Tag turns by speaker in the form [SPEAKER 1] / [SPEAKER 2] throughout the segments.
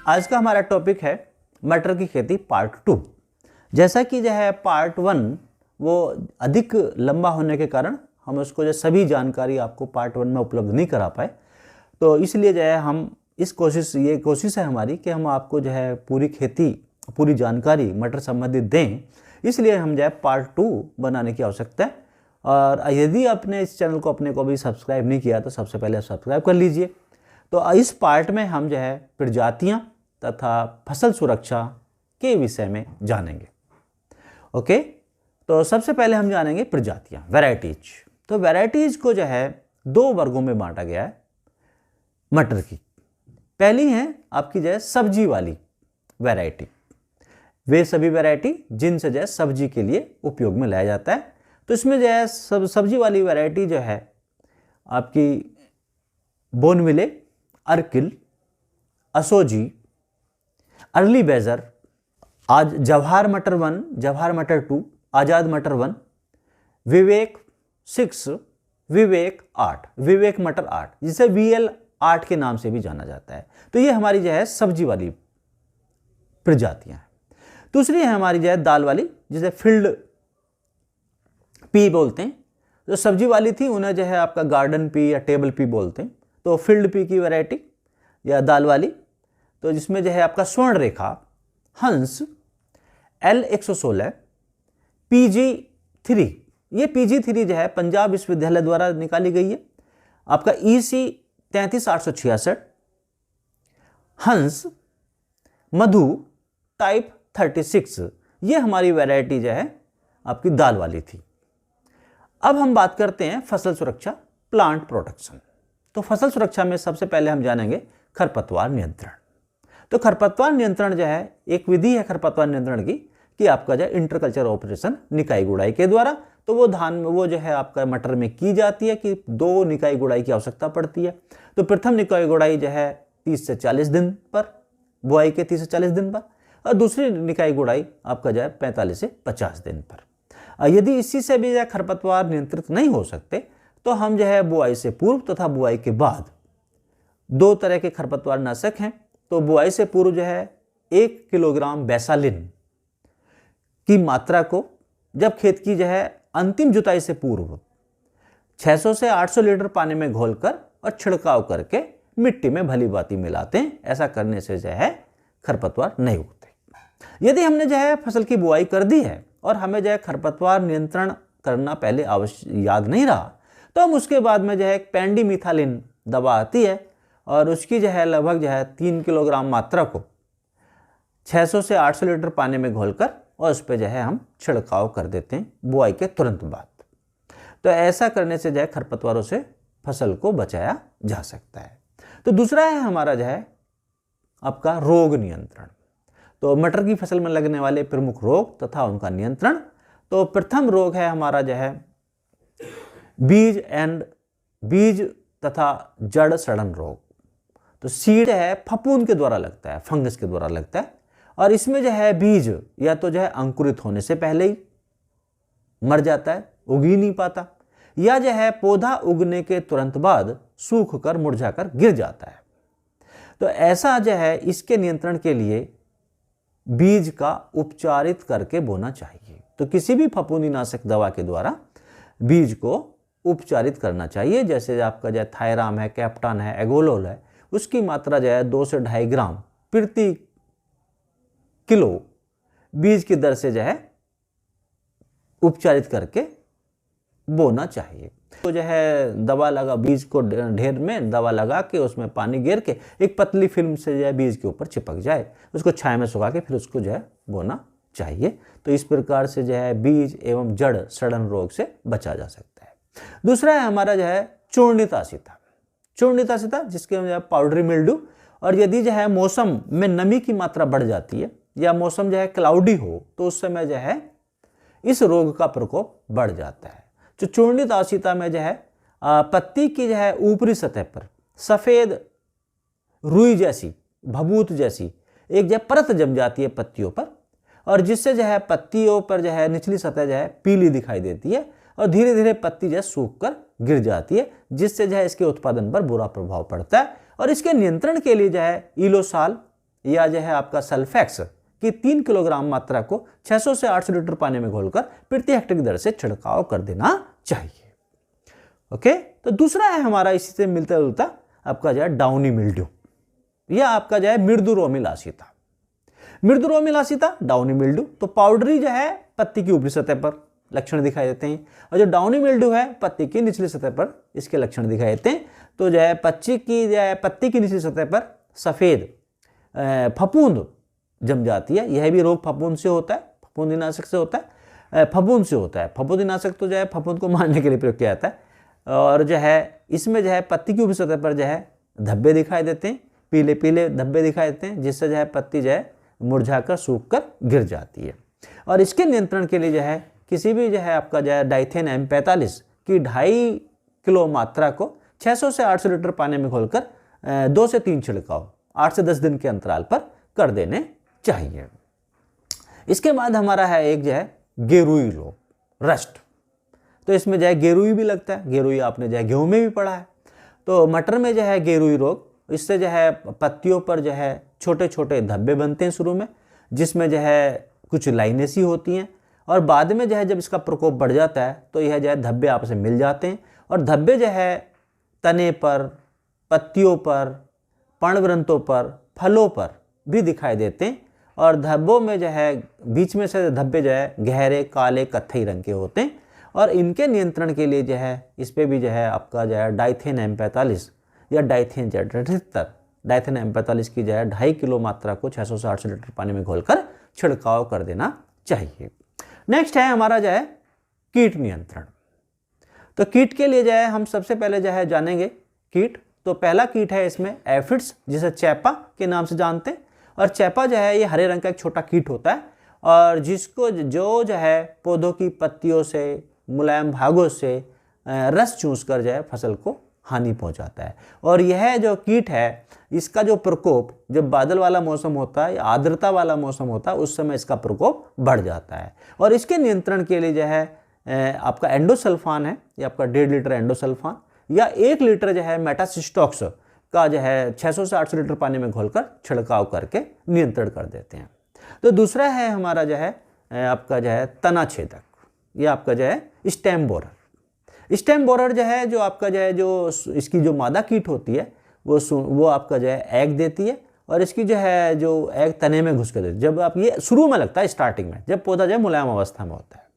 [SPEAKER 1] आज का हमारा टॉपिक है मटर की खेती पार्ट 2। जैसा कि जो है पार्ट 1 वो अधिक लंबा होने के कारण हम उसको जो सभी जानकारी आपको पार्ट 1 में उपलब्ध नहीं करा पाए, तो इसलिए जो है हम ये कोशिश है हमारी कि हम आपको जो है पूरी खेती पूरी जानकारी मटर संबंधित दें। इसलिए हम जो है पार्ट 2 बनाने की आवश्यकता है। और यदि आपने इस चैनल को अपने को भी सब्सक्राइब नहीं किया तो सबसे पहले आप सब्सक्राइब कर लीजिए। तो इस पार्ट में हम जो है प्रजातियाँ तथा फसल सुरक्षा के विषय में जानेंगे। ओके, तो सबसे पहले हम जानेंगे प्रजातियाँ, वैरायटीज। तो वैरायटीज को जो है 2 वर्गों में बांटा गया है मटर की। पहली है आपकी जो है सब्जी वाली वैरायटी, वे सभी वैरायटी जिनसे जो है सब्जी के लिए उपयोग में लाया जाता है। तो इसमें जो है सब्जी वाली वैरायटी जो है आपकी बोनविले, अर्किल, असोजी, अर्ली बेजर, आज जवाहर मटर 1, जवाहर मटर 2, आज़ाद मटर 1, विवेक 6, विवेक 8, विवेक मटर 8, जिसे VL 8 के नाम से भी जाना जाता है। तो ये हमारी जो है सब्जी वाली प्रजातियां हैं। दूसरी है हमारी जो है दाल वाली, जिसे फील्ड पी बोलते हैं। जो सब्जी वाली थी उन्हें जो है आपका गार्डन पी या टेबल पी बोलते हैं। तो फील्ड पी की वैरायटी या दाल वाली, तो जिसमें जो है आपका स्वर्ण रेखा, हंस, L116, PG3, ये PG3 जो है पंजाब विश्वविद्यालय द्वारा निकाली गई है। आपका EC 33866, हंस, मधु टाइप 36, ये हमारी वैरायटी जो है आपकी दाल वाली थी। अब हम बात करते हैं फसल सुरक्षा, प्लांट प्रोटेक्शन। तो फसल सुरक्षा में सबसे पहले हम जानेंगे खरपतवार नियंत्रण। तो खरपतवार नियंत्रण जो है एक विधि है खरपतवार नियंत्रण की, कि आपका जो है इंटरकल्चर ऑपरेशन निकाई गुड़ाई के द्वारा, तो वो धान में वो जो है आपका मटर में की जाती है कि 2 निकाई गुड़ाई की आवश्यकता पड़ती है। तो प्रथम निकाई गुड़ाई जो है 30 से 40 दिन पर, बुआई के 30 से 40 दिन पर, और दूसरी निकाई गुड़ाई आपका जो है 45 से 50 दिन पर। यदि इसी से भी जो है खरपतवार नियंत्रित नहीं हो सकते तो हम जो है बुआई से पूर्व तथा बुआई के बाद 2 तरह के खरपतवार नाशक हैं। तो बुआई से पूर्व जो है 1 किलोग्राम बेसालिन की मात्रा को जब खेत की जो है अंतिम जुताई से पूर्व 600 से 800 लीटर पानी में घोलकर और छिड़काव करके मिट्टी में भली भांति मिलाते हैं। ऐसा करने से जो है खरपतवार नहीं उगते। यदि हमने जो है फसल की बुआई कर दी है और हमें जो है खरपतवार नियंत्रण करना पहले याद नहीं रहा, तो हम उसके बाद में जो है पेंडिमिथालिन दवा आती है और उसकी जो है लगभग जो है 3 किलोग्राम मात्रा को 600 से 800 लीटर पानी में घोलकर और उस पर जो है हम छिड़काव कर देते हैं बुआई के तुरंत बाद। तो ऐसा करने से जो है खरपतवारों से फसल को बचाया जा सकता है। तो दूसरा है हमारा जो है आपका रोग नियंत्रण। तो मटर की फसल में लगने वाले प्रमुख रोग तथा उनका नियंत्रण। तो प्रथम रोग है हमारा जो है बीज तथा जड़ सड़न रोग। तो सीड है फफूंद के द्वारा लगता है, फंगस के द्वारा लगता है, और इसमें जो है बीज या तो जो है अंकुरित होने से पहले ही मर जाता है, उग ही नहीं पाता, या जो है पौधा उगने के तुरंत बाद सूख कर मुरझा कर गिर जाता है। तो ऐसा जो है इसके नियंत्रण के लिए बीज का उपचारित करके बोना चाहिए। तो किसी भी फफूंदीनाशक दवा के द्वारा बीज को उपचारित करना चाहिए। जैसे आपका जो थायराम है, कैप्टान है, एगोलोल है, उसकी मात्रा जो है 2 से 2.5 ग्राम प्रति किलो बीज की दर से जो है उपचारित करके बोना चाहिए। तो जो है दवा लगा, बीज को ढेर में दवा लगा के उसमें पानी गिर के एक पतली फिल्म से जो है बीज के ऊपर चिपक जाए, उसको छाया में सुखा के फिर उसको जो है बोना चाहिए। तो इस प्रकार से जो है बीज एवं जड़ सड़न रोग से बचा जा सकता है। दूसरा है हमारा जो है चूर्णिताशिता, जिसके जो है पाउडरी मिल्ड्यू। और यदि जो है मौसम में नमी की मात्रा बढ़ जाती है या मौसम जो है क्लाउडी हो तो उस समय जो है इस रोग का प्रकोप बढ़ जाता है। जो चूर्णिताशिता में जो है पत्ती की जो है ऊपरी सतह पर सफेद रुई जैसी, भभूत जैसी एक जो परत जम जाती है पत्तियों पर, और जिससे जो है पत्तियों पर जो है निचली सतह जो है पीली दिखाई देती है और धीरे धीरे पत्ती जो है सूख कर गिर जाती है, जिससे जो है इसके उत्पादन पर बुरा प्रभाव पड़ता है। और इसके नियंत्रण के लिए जो है इलोसाल या जो है आपका सल्फेक्स की 3 किलोग्राम मात्रा को 600 से 800 लीटर पानी में घोलकर प्रति हेक्टेयर की दर से छिड़काव कर देना चाहिए। ओके, तो दूसरा है हमारा इसी से मिलता जुलता आपका जो है डाउनी मिल्ड्यू या आपका जो है मृदु रोमिल आशिता। मृदु रोमिल आशिता, डाउनी मिल्ड्यू, तो पाउडरी जो है पत्ती की ऊपरी सतह पर लक्षण दिखाई देते हैं, और जो डाउनी मिल्ड्यू है पत्ती की निचली सतह पर इसके लक्षण दिखाई देते हैं। तो जो है पत्ती की निचली सतह पर सफेद फफूंद जम जाती है। यह भी रोग फफूंद से होता है, फफूंदीनाशक से होता है, फफूंद से होता है। फफूंदीनाशक तो जो है फफूंद को मारने के लिए प्रयोग किया जाता है, और जो है इसमें जो है पत्ती की ऊपरी सतह पर जो है धब्बे दिखाई देते हैं, पीले पीले धब्बे दिखाई देते हैं, जिससे जो है पत्ती जो है मुरझाकर सूखकर गिर जाती है। और इसके नियंत्रण के लिए जो है किसी भी जो है आपका जो है डाइथेन M45 की 2.5 किलो मात्रा को 600 से 800 लीटर पानी में घोलकर 2 से 3 छिड़काव 8 से 10 दिन के अंतराल पर कर देने चाहिए। इसके बाद हमारा है एक जो है गेरुई रोग, रस्ट। तो इसमें जो है गेरुई भी लगता है। गेरुई आपने जो है गेहूं में भी पढ़ा है। तो मटर में जो है गेरुई रोग, इससे जो है पत्तियों पर जो है छोटे छोटे धब्बे बनते हैं शुरू में, जिसमें जो है कुछ लाइनें सी होती हैं, और बाद में जो है जब इसका प्रकोप बढ़ जाता है तो यह जो है धब्बे आपस में मिल जाते हैं, और धब्बे जो है तने पर, पत्तियों पर, पर्णवृंतों पर, फलों पर भी दिखाई देते हैं। और धब्बों में जो है बीच में से धब्बे जो है गहरे काले कत्थई रंग के होते हैं, और इनके नियंत्रण के लिए जो है इस पर भी जो है आपका जो है डाइथेन M45 या डाइथेन Z78, डाइथेन M45 की जो है 2.5 किलो मात्रा को 600 से 800 लीटर पानी में घोलकर छिड़काव कर देना चाहिए। नेक्स्ट है हमारा जो है कीट नियंत्रण। तो कीट के लिए जो है हम सबसे पहले जो है जानेंगे कीट। तो पहला कीट है इसमें एफिड्स, जिसे चैपा के नाम से जानते हैं। और चैपा जो है ये हरे रंग का एक छोटा कीट होता है, और जिसको जो है पौधों की पत्तियों से, मुलायम भागों से रस चूसकर जो है फसल को हानि पहुंचाता है। और यह जो कीट है इसका जो प्रकोप जब बादल वाला मौसम होता है या आर्द्रता वाला मौसम होता है उस समय इसका प्रकोप बढ़ जाता है। और इसके नियंत्रण के लिए जो है आपका एंडोसल्फान है, या आपका 1.5 लीटर एंडोसल्फान या 1 लीटर जो है मेटासिस्टॉक्स का जो है 600 से 800 लीटर पानी में घोलकर छिड़काव करके नियंत्रण कर देते हैं। तो दूसरा है हमारा जो है आपका जो है तना छेदक, या आपका जो है स्टेम बोरर। स्टेम बोरर जो है जो आपका जो है जो इसकी जो मादा कीट होती है वो आपका जो है एग देती है, और इसकी जो है जो एग तने में घुस कर देती है। जब आप ये शुरू में लगता है, स्टार्टिंग में जब पौधा जो है मुलायम अवस्था में होता है,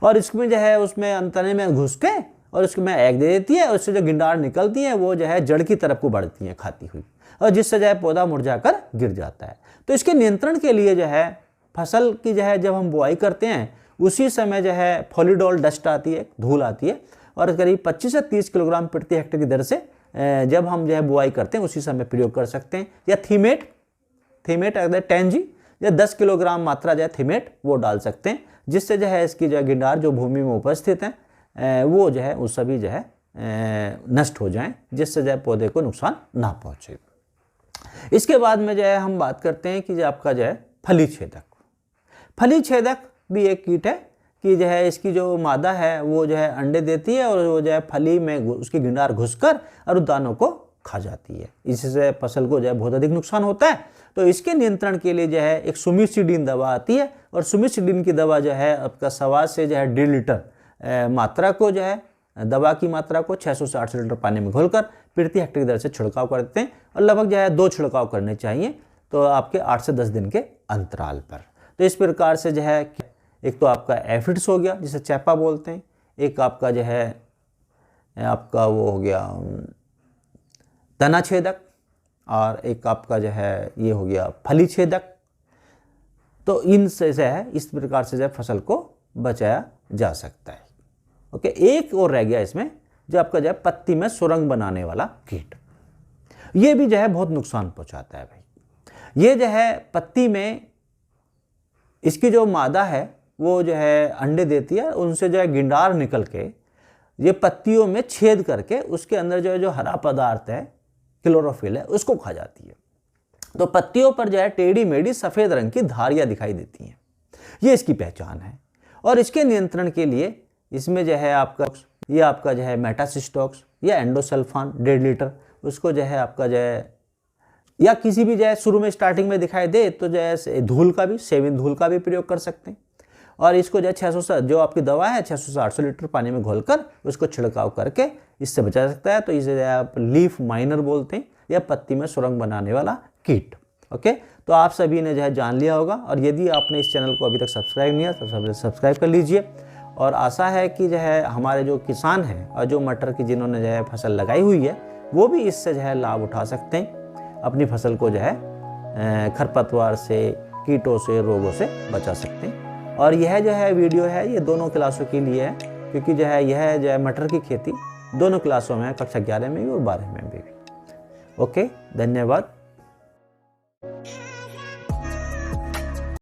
[SPEAKER 1] और इसमें जो है उसमें तने में घुस के और उसमें एग दे देती है, और उससे जो गिंडार निकलती है वो जो है जड़ की तरफ को बढ़ती है खाती हुई, और जिससे जो है पौधा मुरझाकर गिर जाता है। तो इसके नियंत्रण के लिए जो है फसल की जो है जब हम बुआई करते हैं उसी समय जो है फॉलीडॉल डस्ट आती है, धूल आती है, और करीब 25 से 30 किलोग्राम प्रति हेक्टेयर की दर से जब हम जो है बुआई करते हैं उसी समय प्रयोग कर सकते हैं। या थीमेट अगर 10G या 10 किलोग्राम मात्रा जो है थीमेट वो डाल सकते हैं, जिससे जो है इसकी जो गिंडार जो भूमि में उपस्थित हैं वो जो है उस सभी जो है नष्ट हो जाएं, जिससे जो है पौधे को नुकसान ना पहुंचे। इसके बाद में जो है हम बात करते हैं कि जो आपका जो है फली छेदक। फली छेदक भी एक कीट है कि जो है इसकी जो मादा है वो जो है अंडे देती है, और वो जो है फली में उसकी गिंडार घुसकर और दानों को खा जाती है। इससे फसल को जो है बहुत अधिक नुकसान होता है। तो इसके नियंत्रण के लिए जो है एक सुमिसिडीन दवा आती है, और सुमिसिडीन की दवा जो है आपका 1.25 से जो है 1.5 लीटर मात्रा को जो है दवा की मात्रा को 600 से 800 लीटर पानी में घोलकर प्रति हेक्टेयर की दर से छिड़काव करते हैं, और लगभग जो है 2 छिड़काव करने चाहिए, तो आपके 8 से 10 दिन के अंतराल पर। तो इस प्रकार से जो है एक तो आपका एफिड्स हो गया जिसे चैपा बोलते हैं, एक आपका जो है आपका वो हो गया तना छेदक, और एक आपका जो है ये हो गया फली छेदक। तो इनसे जो है इस प्रकार से जो है फसल को बचाया जा सकता है। ओके, एक और रह गया इसमें जो आपका जो है पत्ती में सुरंग बनाने वाला कीट। ये भी जो है बहुत नुकसान पहुंचाता है भाई। ये जो है पत्ती में इसकी जो मादा है वो जो है अंडे देती है, उनसे जो है गिंडार निकल के ये पत्तियों में छेद करके उसके अंदर जो है जो हरा पदार्थ है, क्लोरोफिल है, उसको खा जाती है। तो पत्तियों पर जो है टेढ़ी मेढ़ी सफ़ेद रंग की धारियाँ दिखाई देती हैं। ये इसकी पहचान है। और इसके नियंत्रण के लिए इसमें जो है आपका जो है मेटासिस्टॉक्स या एंडोसल्फान 1.5 लीटर उसको जो है आपका जो है या किसी भी जो है शुरू में स्टार्टिंग में दिखाई दे तो जो है धूल का भी, सेविन धूल का भी प्रयोग कर सकते हैं। और इसको जो है 600 जो आपकी दवा है 600 से 800 लीटर पानी में घोलकर उसको छिड़काव करके इससे बचा सकता है। तो इसे आप लीफ माइनर बोलते हैं, या पत्ती में सुरंग बनाने वाला कीट। ओके, तो आप सभी ने जो है जान लिया होगा। और यदि आपने इस चैनल को अभी तक सब्सक्राइब नहीं किया तो सब्सक्राइब कर लीजिए। और आशा है कि जो है हमारे जो किसान हैं और जो मटर की जिन्होंने जो है फसल लगाई हुई है वो भी इससे जो है लाभ उठा सकते हैं, अपनी फसल को जो है खरपतवार से, कीटों से, रोगों से बचा सकते हैं। और यह जो है वीडियो है ये दोनों क्लासों के लिए है, क्योंकि जो है यह जो है मटर की खेती दोनों क्लासों में है, कक्षा 11 में भी और 12 में भी। ओके, धन्यवाद।